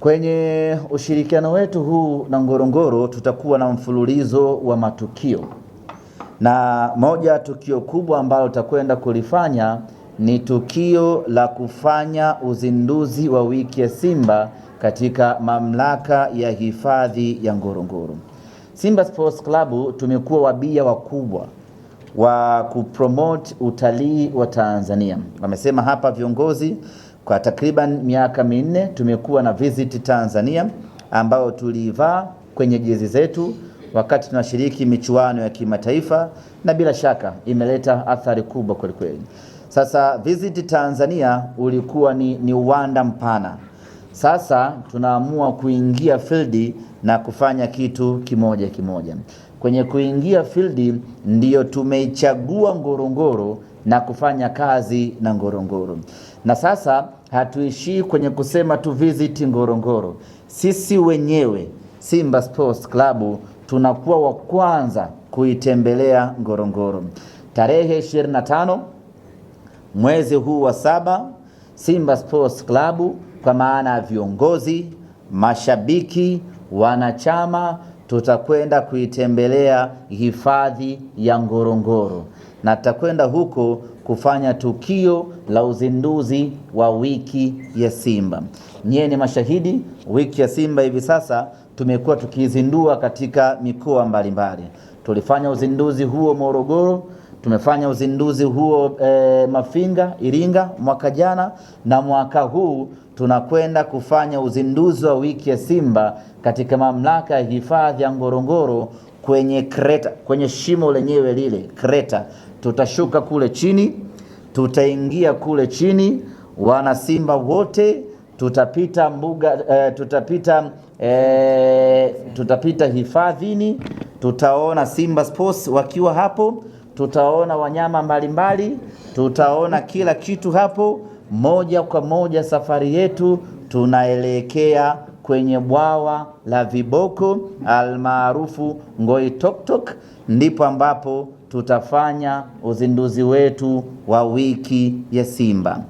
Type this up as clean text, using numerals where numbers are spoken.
Kwenye ushirikiano wetu huu na Ngorongoro tutakuwa na mfululizo wa matukio, na moja tukio kubwa ambalo tutakwenda kulifanya ni tukio la kufanya uzinduzi wa wiki ya Simba katika mamlaka ya hifadhi ya Ngorongoro. Simba Sports Club tumekuwa wabia wakubwa wa kupromote utalii wa Tanzania. Wamesema hapa viongozi, kwa takriban miaka minne tumekuwa na Visit Tanzania ambao tulivaa kwenye jezi zetu wakati tunashiriki michuano ya kimataifa, na bila shaka imeleta athari kubwa kweli kweli. Sasa Visit Tanzania ulikuwa ni uwanda mpana. Sasa tunaamua kuingia field na kufanya kitu kimoja kimoja. Kwenye kuingia field ndiyo tumeichagua Ngorongoro na kufanya kazi na Ngorongoro. Na sasa hatuishii kwenye kusema tu visit Ngorongoro. Sisi wenyewe Simba Sports Club tunakuwa wa kwanza kuitembelea Ngorongoro. Tarehe 25 mwezi huu wa 7, Simba Sports Club kwa maana ya viongozi, mashabiki, wanachama tutakwenda kuitembelea hifadhi ya Ngorongoro, na tutakwenda huko kufanya tukio la uzinduzi wa wiki ya Simba. Nyie ni mashahidi, wiki ya Simba hivi sasa tumekuwa tukizindua katika mikoa mbalimbali. Tulifanya uzinduzi huo Morogoro, tumefanya uzinduzi huo Mafinga, Iringa mwaka jana, na mwaka huu tunakwenda kufanya uzinduzi wa wiki ya Simba katika mamlaka ya hifadhi ya Ngorongoro kwenye kreta, kwenye shimo lenyewe lile kreta. Tutashuka kule chini, tutaingia kule chini, wana Simba wote tutapita mbuga, tutapita hifadhini, tutaona Simba Sports wakiwa hapo, tutaona wanyama mbalimbali, tutaona kila kitu hapo. Moja kwa moja safari yetu tunaelekea kwenye bwawa la viboko almaarufu Ngoitoktok, ndipo ambapo tutafanya uzinduzi wetu wa wiki ya Simba.